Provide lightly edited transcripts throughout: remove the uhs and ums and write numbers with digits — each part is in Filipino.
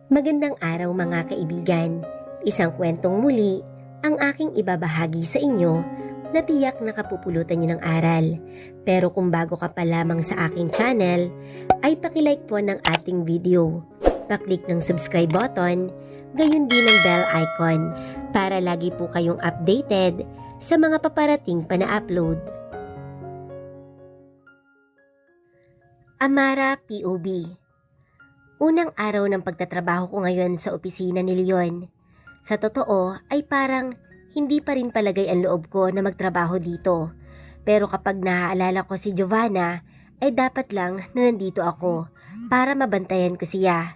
Magandang araw mga kaibigan. Isang kwentong muli ang aking ibabahagi sa inyo na tiyak nakapupulutan niyo ng aral. Pero kung bago ka pa lamang sa aking channel, ay pakilike po ng ating video. Paklik ng subscribe button, gayon din ng bell icon para lagi po kayong updated sa mga paparating pa na upload. Amara POV. Unang araw ng pagtatrabaho ko ngayon sa opisina ni Leon. Sa totoo ay parang hindi pa rin palagay ang loob ko na magtrabaho dito. Pero kapag naaalala ko si Giovanna, ay dapat lang na nandito ako para mabantayan ko siya.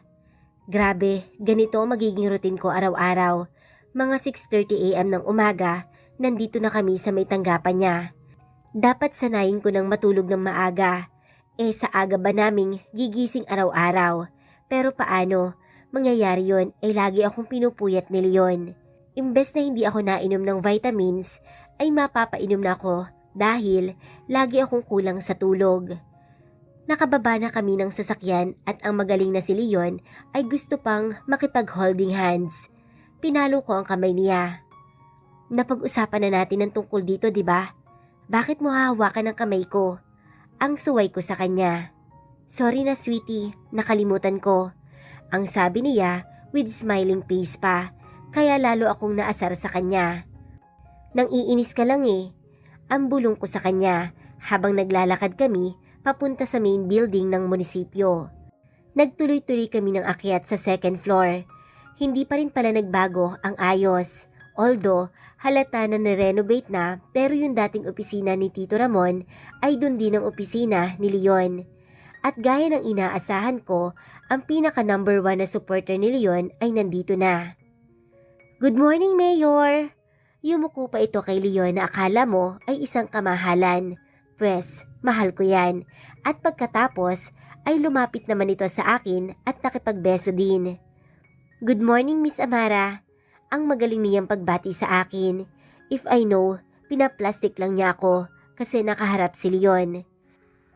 Grabe, ganito magiging routine ko araw-araw. Mga 6:30 AM ng umaga, nandito na kami sa may tanggapan niya. Dapat sanayin ko ng matulog ng maaga. Sa aga ba naming gigising araw-araw? Pero paano? Mangyayari yon ay lagi akong pinupuyat ni Leon. Imbes na hindi ako nainom ng vitamins, ay mapapainom na ako dahil lagi akong kulang sa tulog. Nakababa na kami ng sasakyan at ang magaling na si Leon ay gusto pang makipag-holding hands. Pinalo ko ang kamay niya. Napag-usapan na natin ang tungkol dito, di ba? Bakit mo hahawakan ang kamay ko? Ang suway ko sa kanya. Sorry na sweetie, nakalimutan ko. Ang sabi niya with smiling face pa, kaya lalo akong naasar sa kanya. Nang iinis ka lang eh. Ang bulong ko sa kanya habang naglalakad kami papunta sa main building ng munisipyo. Nagtuloy-tuloy kami ng akyat sa second floor. Hindi pa rin pala nagbago ang ayos. Although halata na na-renovate na, pero yung dating opisina ni Tito Ramon ay dun din ang opisina ni Leon. At gaya ng inaasahan ko, ang pinaka number 1 na supporter ni Leon ay nandito na. Good morning, Mayor! Yumuko pa ito kay Leon na akala mo ay isang kamahalan. Pwes, mahal ko yan. At pagkatapos ay lumapit naman ito sa akin at nakipagbeso din. Good morning, Miss Amara. Ang magaling niyang pagbati sa akin. If I know, pinaplastic lang niya ako kasi nakaharap si Leon.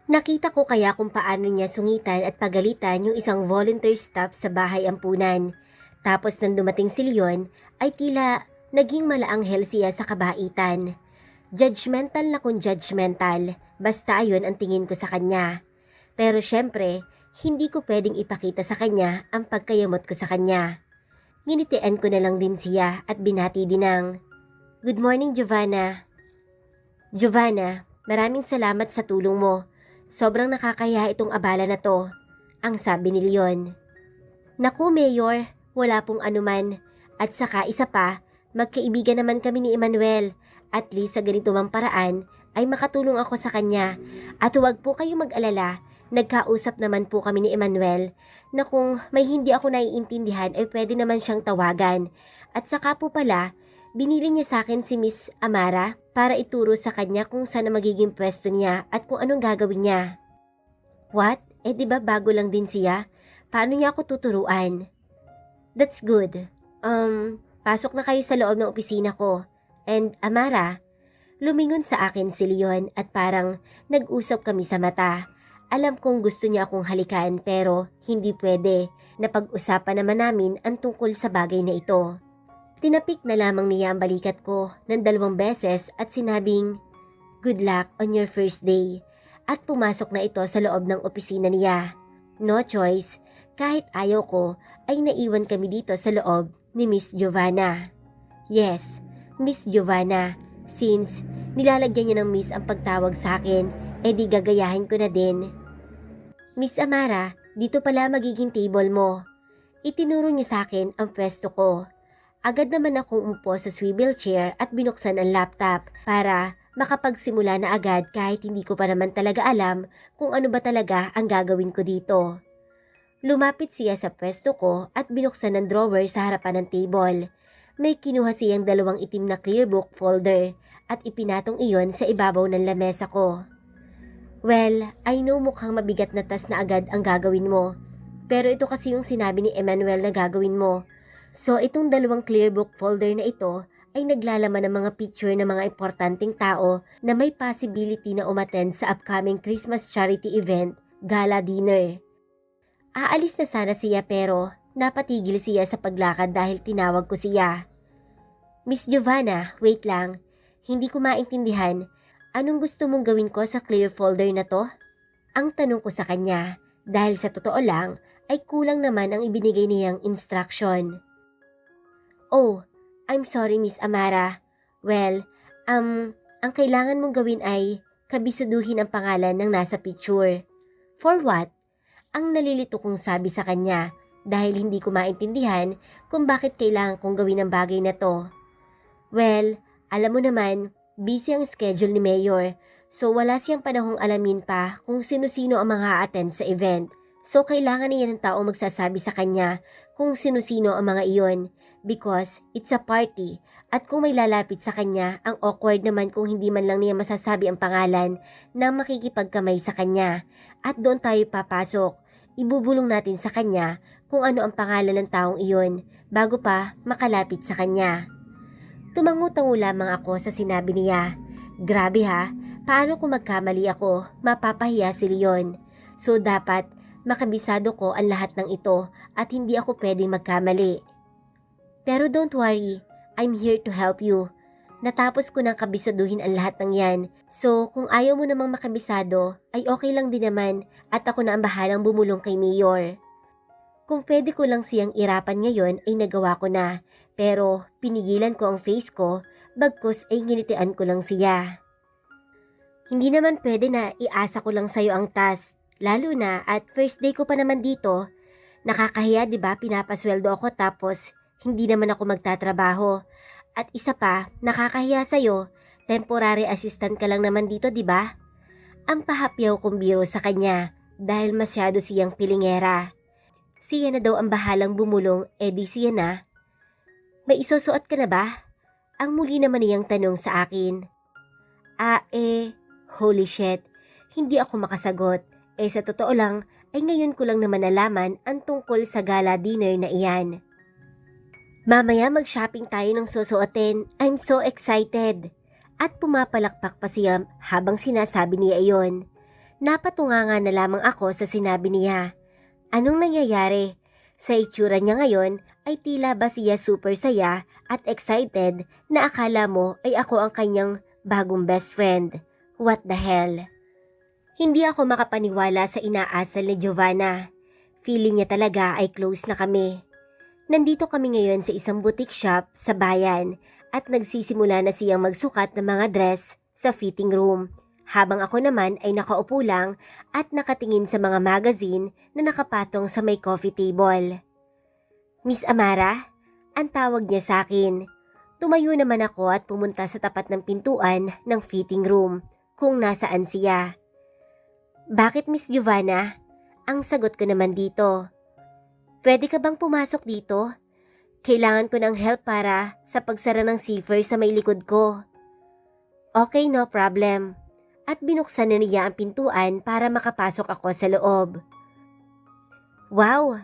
Nakita ko kaya kung paano niya sungitan at pagalitan yung isang volunteer staff sa bahay ampunan. Tapos nang dumating si Leon ay tila naging malaanghel siya sa kabaitan. Judgmental na kung judgmental, basta ayon ang tingin ko sa kanya. Pero syempre, hindi ko pwedeng ipakita sa kanya ang pagkayamot ko sa kanya. Nginitian ko na lang din siya at binati din ng, Good morning, Giovanna. Giovanna, maraming salamat sa tulong mo. Sobrang nakakaya itong abala na to, ang sabi ni Leon. Naku, Mayor, wala pong anuman. At saka isa pa, magkaibigan naman kami ni Emmanuel. At least sa ganito mang paraan ay makatulong ako sa kanya. At huwag po kayong mag-alala, nagkausap naman po kami ni Emmanuel na kung may hindi ako naiintindihan ay pwede naman siyang tawagan. At saka po pala, binili niya sa akin si Miss Amara para ituro sa kanya kung saan magiging pwesto niya at kung anong gagawin niya. What? Diba bago lang din siya? Paano niya ako tuturuan? That's good. Pasok na kayo sa loob ng opisina ko. And Amara, lumingon sa akin si Leon at parang nag-usap kami sa mata. Alam kong gusto niya akong halikan pero hindi pwede. Napag-usapan naman namin ang tungkol sa bagay na ito. Tinapik na lamang niya ang balikat ko ng 2 beses at sinabing, Good luck on your first day. At pumasok na ito sa loob ng opisina niya. No choice, kahit ayaw ko ay naiwan kami dito sa loob ni Miss Giovanna. Yes, Miss Giovanna, since nilalagyan niya ng Miss ang pagtawag sa akin, di gagayahin ko na din. Miss Amara, dito pala magiging table mo. Itinuro niya sa akin ang pwesto ko. Agad naman akong umupo sa swivel chair at binuksan ang laptop para makapagsimula na agad kahit hindi ko pa naman talaga alam kung ano ba talaga ang gagawin ko dito. Lumapit siya sa pwesto ko at binuksan ang drawer sa harapan ng table. May kinuha siyang 2 itim na clear book folder at ipinatong iyon sa ibabaw ng lamesa ko. Well, I know mukhang mabigat na task na agad ang gagawin mo. Pero ito kasi yung sinabi ni Emmanuel na gagawin mo. So itong 2 clear book folder na ito ay naglalaman ng mga picture ng mga importanteng tao na may possibility na umattend sa upcoming Christmas charity event, gala dinner. Aalis na sana siya pero Napatigil siya sa paglakad dahil tinawag ko siya. Miss Giovanna, wait lang. Hindi ko maintindihan. Anong gusto mong gawin ko sa clear folder na to? Ang tanong ko sa kanya dahil sa totoo lang ay kulang naman ang ibinigay niyang instruction. Oh, I'm sorry Miss Amara. Well, ang kailangan mong gawin ay kabisuduhin ang pangalan ng nasa picture. For what? Ang nalilito kong sabi sa kanya dahil hindi ko maintindihan kung bakit kailangan kong gawin ang bagay na to. Well, alam mo naman, busy ang schedule ni Mayor, so wala siyang panahong alamin pa kung sino-sino ang mga attend sa event. So kailangan niya ng taong magsasabi sa kanya kung sino-sino ang mga iyon because it's a party at kung may lalapit sa kanya, ang awkward naman kung hindi man lang niya masasabi ang pangalan na makikipagkamay sa kanya. At doon tayo papasok. Ibubulong natin sa kanya kung ano ang pangalan ng taong iyon bago pa makalapit sa kanya. Tumangu-tango lamang ako sa sinabi niya. Grabe ha, paano kung magkamali ako, mapapahiya si Leon. So dapat makabisado ko ang lahat ng ito at hindi ako pwedeng magkamali. Pero don't worry, I'm here to help you. Natapos ko nang kabisaduhin ang lahat ng yan. So kung ayaw mo namang makabisado, ay okay lang din naman at ako na ang bahalang bumulong kay Mayor. Kung pwede ko lang siyang irapan ngayon ay nagawa ko na. Pero pinigilan ko ang face ko, bagkus ay nginitian ko lang siya. Hindi naman pwede na iasa ko lang sa'yo ang task. Lalo na at first day ko pa naman dito. Nakakahiya diba pinapasweldo ako tapos hindi naman ako magtatrabaho. At isa pa, nakakahiya sa'yo, temporary assistant ka lang naman dito diba? Ang pahapyaw kong biro sa kanya dahil masyado siyang pilingera. Siya na daw ang bahalang bumulong, edi siya na. May isusuot ka na ba? Ang muli naman niyang tanong sa akin. Holy shit, hindi ako makasagot. Sa totoo lang, ay ngayon ko lang naman nalaman ang tungkol sa gala dinner na iyan. Mamaya mag-shopping tayo ng susuotin. I'm so excited. At pumapalakpak pa siya habang sinasabi niya iyon. Napatunganga na lamang ako sa sinabi niya. Anong nangyayari? Sa itsura niya ngayon ay tila ba siya super saya at excited na akala mo ay ako ang kanyang bagong best friend. What the hell? Hindi ako makapaniwala sa inaasal ni Giovanna. Feeling niya talaga ay close na kami. Nandito kami ngayon sa isang boutique shop sa bayan at nagsisimula na siyang magsukat ng mga dress sa fitting room. Habang ako naman ay nakaupo lang at nakatingin sa mga magazine na nakapatong sa may coffee table. Miss Amara, ang tawag niya sa akin. Tumayo naman ako at pumunta sa tapat ng pintuan ng fitting room kung nasaan siya. Bakit Miss Giovanna? Ang sagot ko naman dito. Pwede ka bang pumasok dito? Kailangan ko ng help para sa pagsara ng zipper sa may likod ko. Okay, no problem. At binuksan na niya ang pintuan para makapasok ako sa loob. Wow!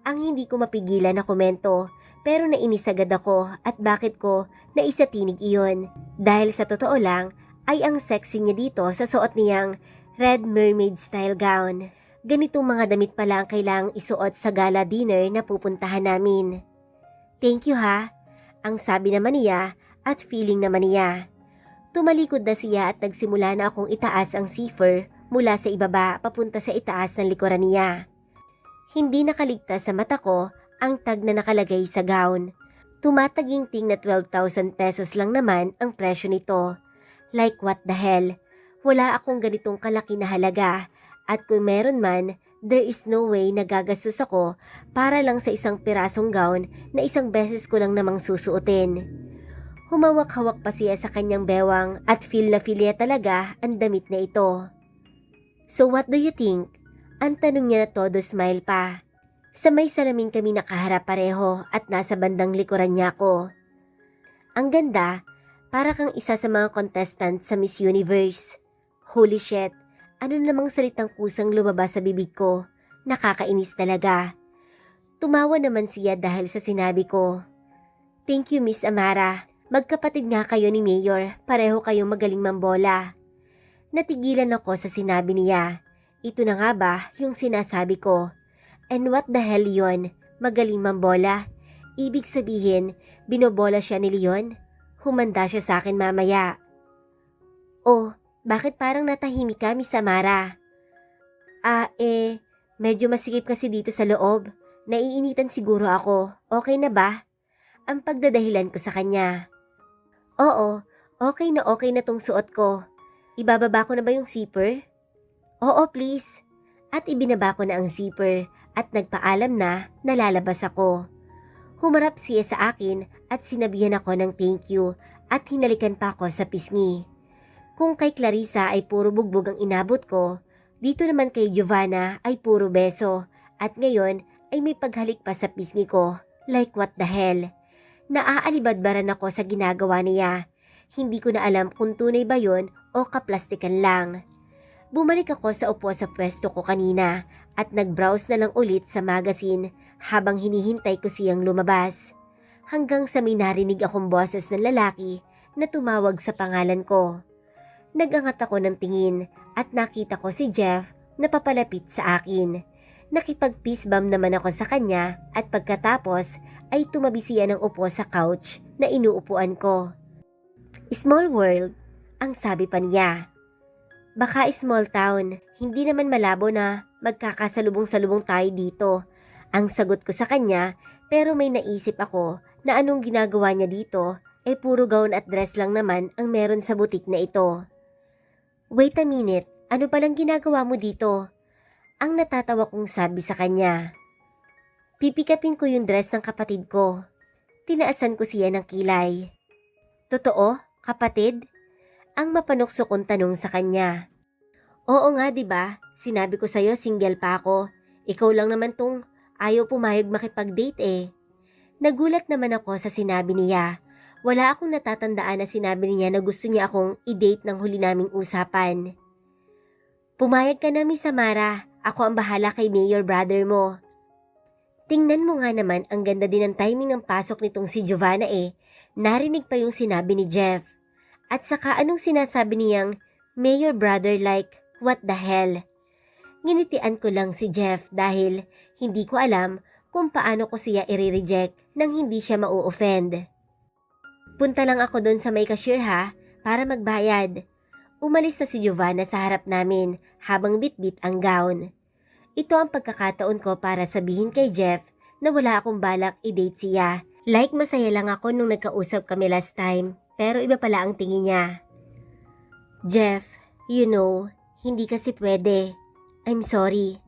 Ang hindi ko mapigilan na komento pero nainis agad ako at bakit ko naisatinig iyon. Dahil sa totoo lang ay ang sexy niya dito sa suot niyang red mermaid style gown. Ganitong mga damit pala ang kailangang isuot sa gala dinner na pupuntahan namin. Thank you ha, ang sabi naman niya at feeling naman niya. Tumalikod na siya at nagsimula na akong itaas ang zipper mula sa ibaba papunta sa itaas ng likuran niya. Hindi nakaligtas sa mata ko ang tag na nakalagay sa gown. Tumataginting na 12,000 pesos lang naman ang presyo nito. Like what the hell, wala akong ganitong kalaki na halaga. At kung meron man, there is no way na gagastos ako para lang sa isang pirasong gown na isang beses ko lang namang susuotin. Humawak-hawak pa siya sa kanyang bewang at feel na feel niya talaga ang damit na ito. So what do you think? Ang tanong niya na todo smile pa. Sa may salamin kami nakaharap pareho at nasa bandang likuran niya ako. Ang ganda, para kang isa sa mga contestant sa Miss Universe. Holy shit! Ano namang salitang kusang lumabas sa bibig ko? Nakakainis talaga. Tumawa naman siya dahil sa sinabi ko. Thank you Miss Amara. Magkapatid nga kayo ni Mayor. Pareho kayong magaling mambola. Natigilan ako sa sinabi niya. Ito na nga ba yung sinasabi ko? And what the hell yon? magaling mambola. Ibig sabihin, binobola siya ni Leon? Humanda siya sa akin mamaya. Oh, bakit parang natahimik ka, Miss Samara? Medyo masikip kasi dito sa loob. Naiinitan siguro ako. Okay na ba? Ang pagdadahilan ko sa kanya. Oo, okay na tong suot ko. Ibababa ko na ba yung zipper? Oo, please. At ibinaba ko na ang zipper at nagpaalam na lalabas ako. Humarap siya sa akin at sinabihan ako ng thank you at hinalikan pa ako sa pisngi. Kung kay Clarissa ay puro bugbog ang inabot ko, dito naman kay Giovanna ay puro beso at ngayon ay may paghalik pa sa pisngi ko. Like what the hell? Naaalibadbaran ako sa ginagawa niya. Hindi ko na alam kung tunay ba yon o kaplastikan lang. Bumalik ako sa upo sa pwesto ko kanina at nag-browse na lang ulit sa magazine habang hinihintay ko siyang lumabas. Hanggang sa may narinig akong boses ng lalaki na tumawag sa pangalan ko. Nagangat ako ng tingin at nakita ko si Jeff na papalapit sa akin. Nakipag-peace bomb naman ako sa kanya at pagkatapos ay tumabi siya ng upo sa couch na inuupuan ko. Small world, ang sabi pa niya. Baka small town, hindi naman malabo na magkakasalubong-salubong tayo dito. Ang sagot ko sa kanya, pero may naisip ako na anong ginagawa niya dito, puro gown at dress lang naman ang meron sa butik na ito. Wait a minute, ano palang ginagawa mo dito? Ang natatawa kong sabi sa kanya. Pipikapin ko yung dress ng kapatid ko. Tinaasan ko siya ng kilay. Totoo, kapatid? Ang mapanukso kong tanong sa kanya. Oo nga, 'di ba? Sinabi ko sa'yo single pa ako. Ikaw lang naman tong ayaw pumayag makipag-date eh. Nagulat naman ako sa sinabi niya. Wala akong natatandaan na sinabi niya na gusto niya akong i-date ng huli naming usapan. Pumayag ka na, Miss Samara. Ako ang bahala kay Mayor brother mo. Tingnan mo nga naman, ang ganda din ng timing ng pasok nitong si Giovanna eh. Narinig pa yung sinabi ni Jeff. At saka anong sinasabi niyang Mayor brother like what the hell? Nginitian ko lang si Jeff dahil hindi ko alam kung paano ko siya i-reject nang hindi siya mau-offend. Punta lang ako doon sa may cashier ha, para magbayad. Umalis na si Giovanna sa harap namin habang bitbit ang gown. Ito ang pagkakataon ko para sabihin kay Jeff na wala akong balak i-date siya. Like masaya lang ako nung nagkausap kami last time, pero iba pala ang tingin niya. Jeff, you know, hindi kasi pwede. I'm sorry.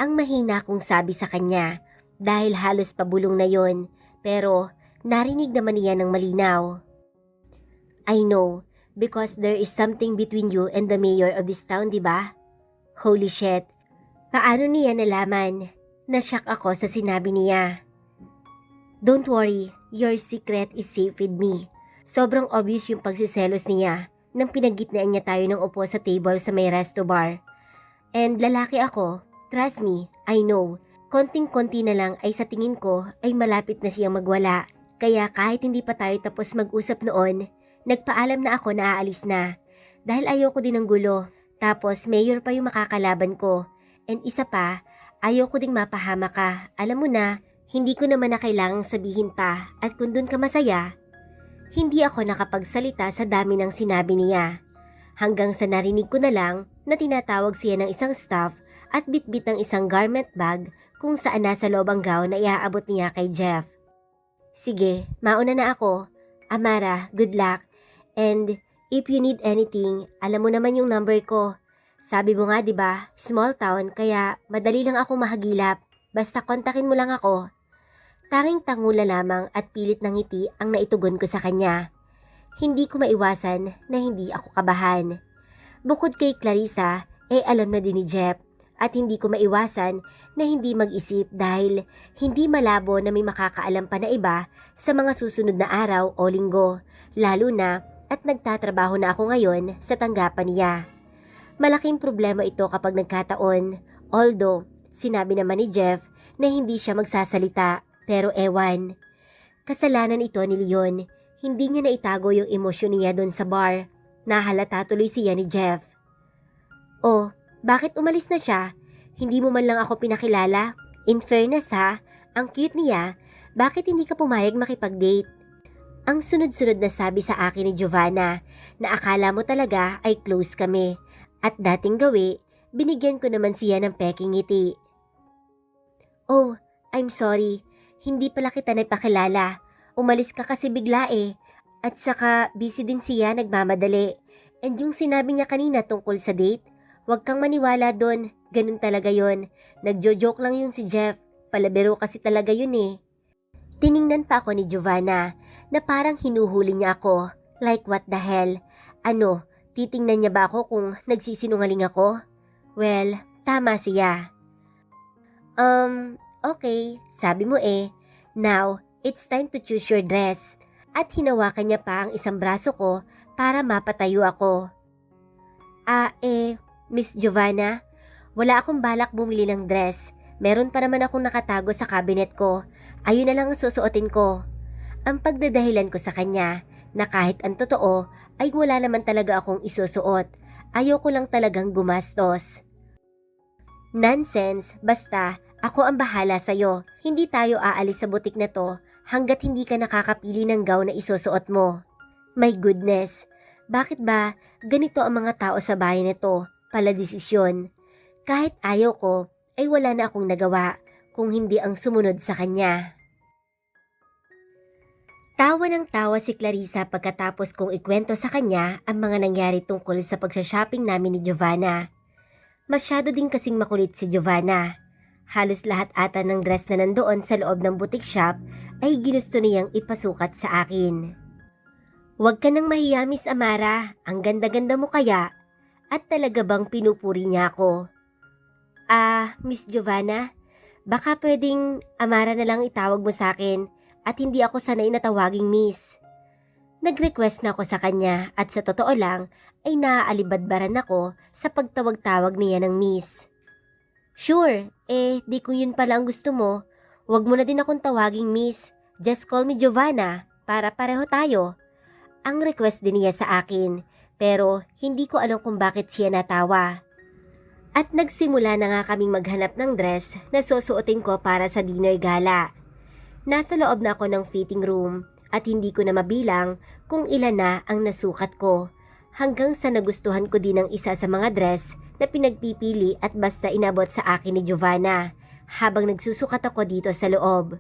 Ang mahina kong sabi sa kanya dahil halos pabulong na yon, pero narinig naman niya ng malinaw. I know, because there is something between you and the mayor of this town, diba? Holy shit. Paano niya nalaman? Nashock ako sa sinabi niya. Don't worry, your secret is safe with me. Sobrang obvious yung pagsiselos niya nang pinagitnaan niya tayo ng upo sa table sa may resto bar. And lalaki ako, trust me, I know. Konting-konti na lang ay sa tingin ko ay malapit na siyang magwala. Kaya kahit hindi pa tayo tapos mag-usap noon, nagpaalam na ako na aalis na. Dahil ayoko din ng gulo. Tapos mayor pa yung makakalaban ko. And isa pa, ayoko ding mapahama ka. Alam mo na, hindi ko naman na kailangang sabihin pa. At kung dun ka masaya, hindi ako nakapagsalita sa dami ng sinabi niya. Hanggang sa narinig ko na lang na tinatawag siya ng isang staff at bitbit ng isang garment bag kung saan nasa loob ang gown na iaabot niya kay Jeff. Sige, mauna na ako. Amara, good luck. And if you need anything, alam mo naman yung number ko. Sabi mo nga 'di ba, small town kaya madali lang ako mahagilap. Basta kontakin mo lang ako. Tanging tangula lamang at pilit ng ngiti ang naitugon ko sa kanya. Hindi ko maiwasan na hindi ako kabahan. Bukod kay Clarissa, alam na din ni Jeff. At hindi ko maiwasan na hindi mag-isip dahil hindi malabo na may makakaalam pa na iba sa mga susunod na araw o linggo. Lalo na at nagtatrabaho na ako ngayon sa tanggapan niya. Malaking problema ito kapag nagkataon. Although, sinabi naman ni Jeff na hindi siya magsasalita. Pero ewan. Kasalanan ito ni Leon. Hindi niya naitago yung emosyon niya doon sa bar. Nahalata tuloy siya ni Jeff. Oh, bakit umalis na siya? Hindi mo man lang ako pinakilala? In fairness ha, Ang cute niya, bakit hindi ka pumayag makipag-date? Ang sunod-sunod na sabi sa akin ni Giovanna na akala mo talaga ay close kami. At dating gawi, binigyan ko naman siya ng peking ngiti. Oh, I'm sorry. Hindi pala kita napakilala. Umalis ka kasi bigla eh. At saka busy din siya, nagmamadali. And yung sinabi niya kanina tungkol sa date, huwag kang maniwala doon. Ganun talaga yon. Nagjo-joke lang yun si Jeff. Palabiro kasi talaga yun eh. Tiningnan pa ako ni Giovanna na parang hinuhuli niya ako. Like what the hell? Ano, titingnan niya ba ako kung nagsisinungaling ako? Well, tama siya. Okay, sabi mo eh. Now, it's time to choose your dress. At hinawakan niya pa ang isang braso ko para mapatayo ako. Miss Giovanna, wala akong balak bumili ng dress. Meron pa naman akong nakatago sa cabinet ko. Ayun na lang ang susuotin ko. Ang pagdadahilan ko sa kanya na kahit ang totoo ay wala naman talaga akong isusuot. Ayoko lang talagang gumastos. Nonsense, basta ako ang bahala sa'yo. Hindi tayo aalis sa butik na to hanggat hindi ka nakakapili ng gown na isusuot mo. My goodness, bakit ba ganito ang mga tao sa bahay nito? Pala desisyon. Kahit ayaw ko, ay wala na akong nagawa kung hindi ang sumunod sa kanya. Tawa ng tawa si Clarissa pagkatapos kong ikwento sa kanya ang mga nangyari tungkol sa pagsha-shopping namin ni Giovanna. Masyado din kasing makulit si Giovanna. Halos lahat ata ng dress na nandoon sa loob ng boutique shop ay ginusto niyang ipasukat sa akin. Huwag ka nang mahiya, Miss Amara. Ang ganda-ganda mo kaya. At talaga bang pinupuri niya ako? Miss Giovanna, baka pwedeng Amara na lang itawag mo sa akin at hindi ako sanay na tawaging Miss. Nag-request na ako sa kanya at sa totoo lang ay naaalibadbaran ako sa pagtawag-tawag niya ng Miss. Sure, di kung yun pala ang gusto mo, huwag mo na din akong tawaging Miss. Just call me Giovanna para pareho tayo. Ang request din niya sa akin pero hindi ko alam kung bakit siya natawa. At nagsimula na nga kaming maghanap ng dress na susuotin ko para sa dinner gala. Nasa loob na ako ng fitting room at hindi ko na mabilang kung ilan na ang nasukat ko. Hanggang sa nagustuhan ko din ang isa sa mga dress na pinagpipili at basta inabot sa akin ni Giovanna habang nagsusukat ako dito sa loob.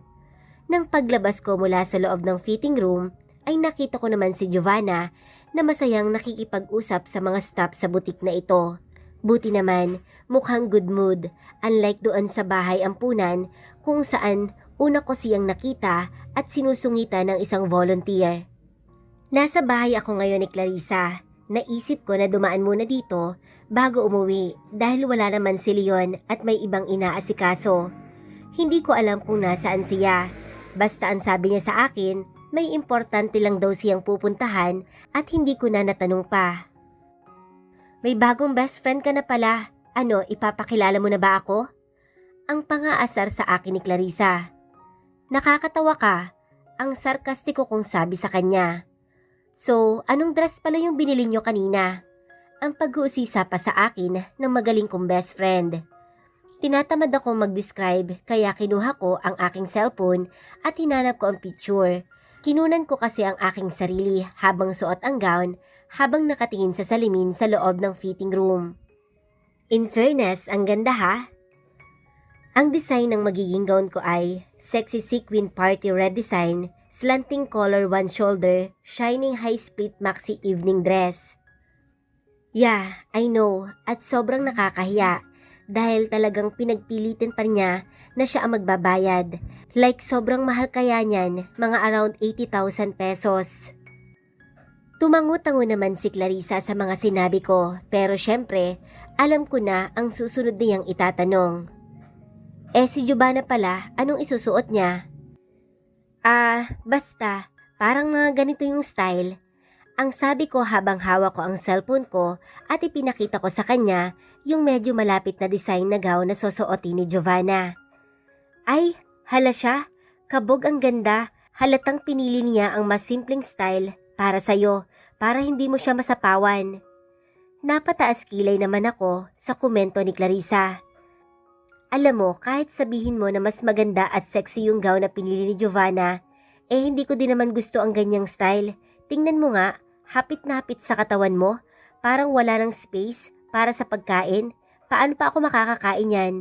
Nang paglabas ko mula sa loob ng fitting room ay nakita ko naman si Giovanna na masayang nakikipag-usap sa mga staff sa butik na ito. Buti naman, mukhang good mood, unlike doon sa bahay ampunan kung saan una ko siyang nakita at sinusungitan ng isang volunteer. Nasa bahay ako ngayon ni Clarissa. Naisip ko na dumaan muna dito bago umuwi dahil wala naman si Leon at may ibang inaasikaso. Hindi ko alam kung nasaan siya. Basta ang sabi niya sa akin, may importante lang daw siyang pupuntahan at hindi ko na natanong pa. May bagong best friend ka na pala. Ano, ipapakilala mo na ba ako? Ang pangaasar sa akin ni Clarissa. Nakakatawa ka. Ang sarkastiko kong sabi sa kanya. So, anong dress pala yung binili nyo kanina? Ang pag-uusisa pa sa akin ng magaling kong best friend. Tinatamad akong mag-describe kaya kinuha ko ang aking cellphone at hinanap ko ang picture. Kinunan ko kasi ang aking sarili habang suot ang gown habang nakatingin sa salamin sa loob ng fitting room. In fairness, ang ganda ha? Ang design ng magiging gown ko ay sexy sequin party red design, slanting collar one shoulder, shining high split maxi evening dress. Yeah, I know, at sobrang nakakahiya dahil talagang pinagpilitin pa niya na siya ang magbabayad. Like sobrang mahal kaya niyan, mga around 80,000 pesos. Tumango-tango naman si Clarissa sa mga sinabi ko pero syempre alam ko na ang susunod niyang itatanong. Si Giovanna pala, anong isusuot niya? Basta, parang ganito yung style. Ang sabi ko habang hawak ko ang cellphone ko at ipinakita ko sa kanya yung medyo malapit na design na gown na susuotin ni Giovanna. Ay, hala siya, kabog ang ganda, halatang pinili niya ang mas simpleng style para sa'yo, para hindi mo siya masapawan. Napataas kilay naman ako sa komento ni Clarissa. Alam mo, kahit sabihin mo na mas maganda at sexy yung gown na pinili ni Giovanna, hindi ko din naman gusto ang ganyang style. Tingnan mo nga, hapit na hapit sa katawan mo, parang wala ng space para sa pagkain. Paano pa ako makakakain yan?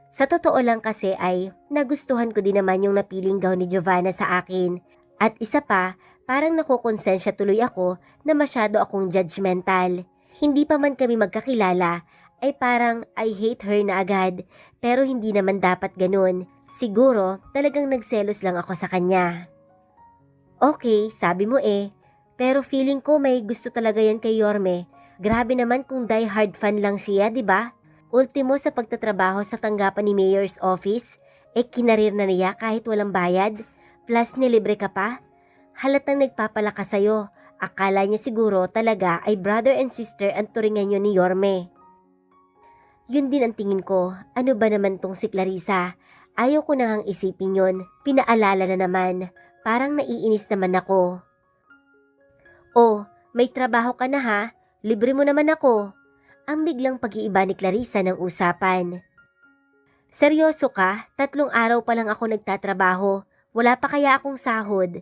Sa totoo lang kasi ay nagustuhan ko din naman yung napiling gown ni Giovanna sa akin. At isa pa, parang nakukonsensya tuloy ako na masyado akong judgmental. Hindi pa man kami magkakilala, ay parang I hate her na agad, pero hindi naman dapat ganun. Siguro talagang nagselos lang ako sa kanya. Okay, sabi mo pero feeling ko may gusto talaga yan kay Yorme. Grabe naman kung die hard fan lang siya, di ba? Ultimo sa pagtatrabaho sa tanggapan ni Mayor's office, kinarir na niya kahit walang bayad, plus nilibre ka pa. Halatang nagpapalakas sa'yo. Akala niya siguro talaga ay brother and sister ang turingan niyo ni Yorme. Yun din ang tingin ko, ano ba naman tong si Clarissa? Ayaw ko na ngang isipin yun, pinaalala na naman, parang naiinis naman ako. Oh, may trabaho ka na ha? Libre mo naman ako. Ang biglang pag-iiba ni Clarissa ng usapan. Seryoso ka? 3 araw pa lang ako nagtatrabaho, wala pa kaya akong sahod?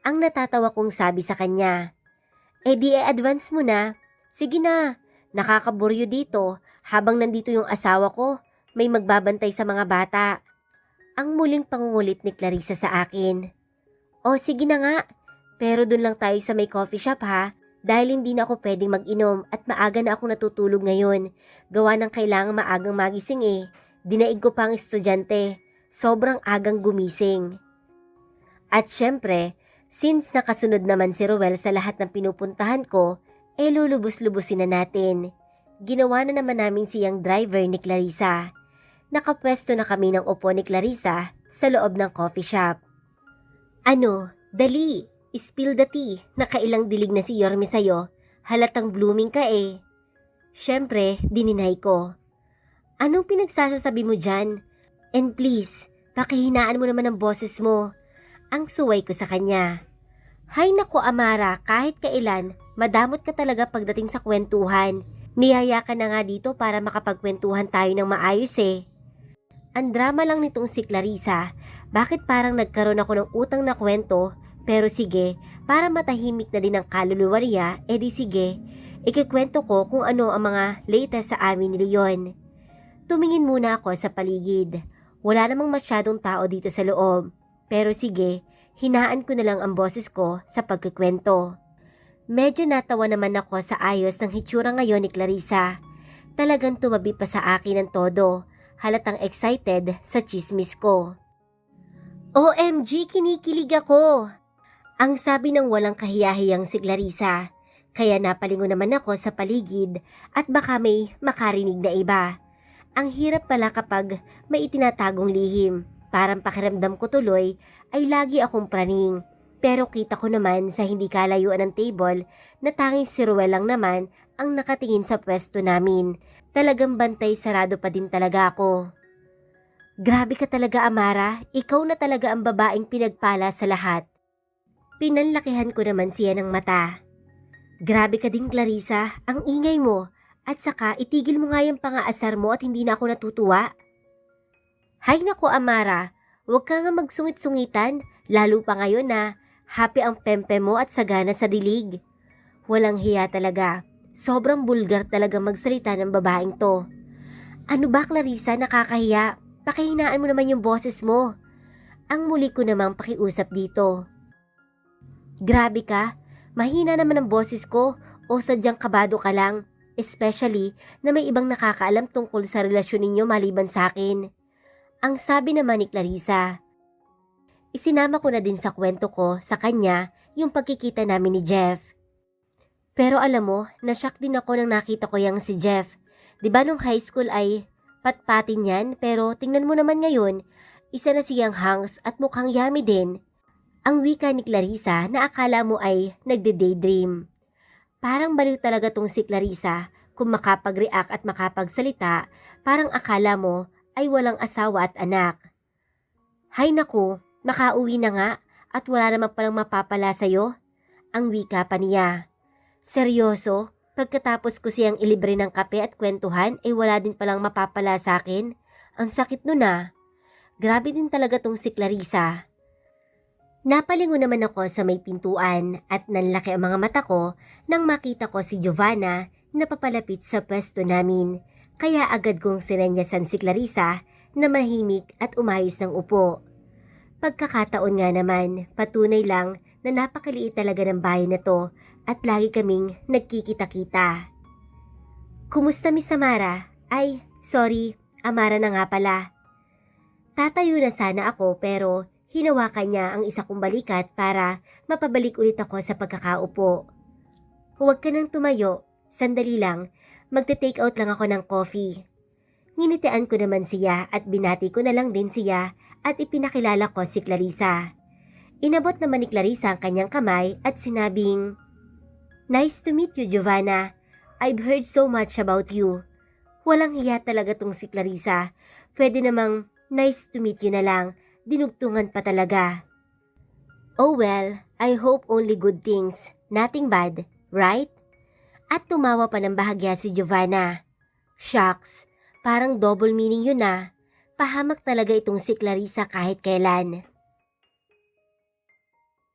Ang natatawa kong sabi sa kanya. Advance mo na. Sige na, nakakaburyo dito. Habang nandito yung asawa ko, may magbabantay sa mga bata. Ang muling pangungulit ni Clarissa sa akin. O sige na nga, pero dun lang tayo sa may coffee shop ha, dahil hindi na ako pwedeng mag-inom at maaga na ako natutulog ngayon. Gawa ng kailangang maagang magising Dinaig ko pang estudyante, sobrang agang gumising. At syempre, since nakasunod naman si Ruel sa lahat ng pinupuntahan ko, lulubos-lubusin na natin. Ginawa na naman namin siyang driver ni Clarissa. Nakapwesto na kami ng upo ni Clarissa sa loob ng coffee shop. Ano, dali, spill the tea. Nakailang dilig na si Yorme sa'yo. Halatang blooming ka Syempre, dininay ko. Anong pinagsasasabi mo dyan? And please, pakihinaan mo naman ang boses mo. Ang suway ko sa kanya. Hay nako Amara, kahit kailan, madamot ka talaga pagdating sa kwentuhan. Niyaya ka na nga dito para makapagkwentuhan tayo ng maayos Ang drama lang nitong si Clarissa, bakit parang nagkaroon ako ng utang na kwento, pero sige, para matahimik na din ang kaluluwa niya, di sige, ikikwento ko kung ano ang mga latest sa amin ni Leon. Tumingin muna ako sa paligid, wala namang masyadong tao dito sa loob, pero sige, hinaan ko na lang ang boses ko sa pagkikwento. Medyo natawa naman ako sa ayos ng hitsura ngayon ni Clarissa. Talagang tumabi pa sa akin ng todo, halatang excited sa chismis ko. OMG, kinikilig ako! Ang sabi ng walang kahiyahiyang si Clarissa, kaya napalingon naman ako sa paligid at baka may makarinig na iba. Ang hirap pala kapag may itinatagong lihim, parang pakiramdam ko tuloy ay lagi akong praning. Pero kita ko naman sa hindi kalayuan ng table na tanging si Ruel lang naman ang nakatingin sa pwesto namin. Talagang bantay sarado pa din talaga ako. Grabe ka talaga Amara, ikaw na talaga ang babaeng pinagpala sa lahat. Pinanlakihan ko naman siya ng mata. Grabe ka din Clarissa, ang ingay mo. At saka itigil mo nga yung pangaasar mo at hindi na ako natutuwa. Hay nako Amara, huwag ka nga magsungit-sungitan, lalo pa ngayon na happy ang pempe mo at sagana sa dilig. Walang hiya talaga. Sobrang bulgar talaga magsalita ng babaeng to. Ano ba Clarissa, nakakahiya? Pakihinaan mo naman yung boses mo. Ang muli ko namang pakiusap dito. Grabe ka, mahina naman ang boses ko o sadyang kabado ka lang. Especially na may ibang nakakaalam tungkol sa relasyon ninyo maliban sa akin. Ang sabi naman ni Clarissa. Isinama ko na din sa kwento ko sa kanya yung pagkikita namin ni Jeff. Pero alam mo, nashock din ako nang nakita ko yang si Jeff. Diba nung high school ay patpatin yan, pero tingnan mo naman ngayon, isa na siyang hangs at mukhang yummy din. Ang wika ni Clarissa na akala mo ay nagde-daydream. Parang baliw talaga tong si Clarissa kung makapag-react at makapagsalita, parang akala mo ay walang asawa at anak. Hay naku, makauwi na nga at wala naman palang mapapala sa'yo. Ang wika pa niya. Seryoso, pagkatapos ko siyang ilibre ng kape at kwentuhan ay wala din palang mapapala sa akin. Ang sakit nun ah. Grabe din talaga tong si Clarissa. Napalingon naman ako sa may pintuan at nanlaki ang mga mata ko nang makita ko si Giovanna na papalapit sa pwesto namin. Kaya agad kong sinenyasan si Clarissa na mahimik at umayos ng upo. Pagkakataon nga naman, patunay lang na napakaliit talaga ng bahay na to at lagi kaming nagkikita-kita. Kumusta Miss Amara? Ay, sorry, Amara na nga pala. Tatayo na sana ako pero hinawakan niya ang isa kong balikat para mapabalik ulit ako sa pagkakaupo. Huwag ka nang tumayo, sandali lang, magte-take out lang ako ng coffee. Nginitian ko naman siya at binati ko na lang din siya at ipinakilala ko si Clarissa. Inabot naman ni Clarissa ang kanyang kamay at sinabing, "Nice to meet you, Giovanna. I've heard so much about you." Walang hiya talaga tong si Clarissa. Pwede namang nice to meet you na lang. Dinugtungan pa talaga. Oh well, I hope only good things. Nothing bad, right? At tumawa pa ng bahagya si Giovanna. Shucks, parang double meaning yun ah. Pahamak talaga itong si Clarissa kahit kailan.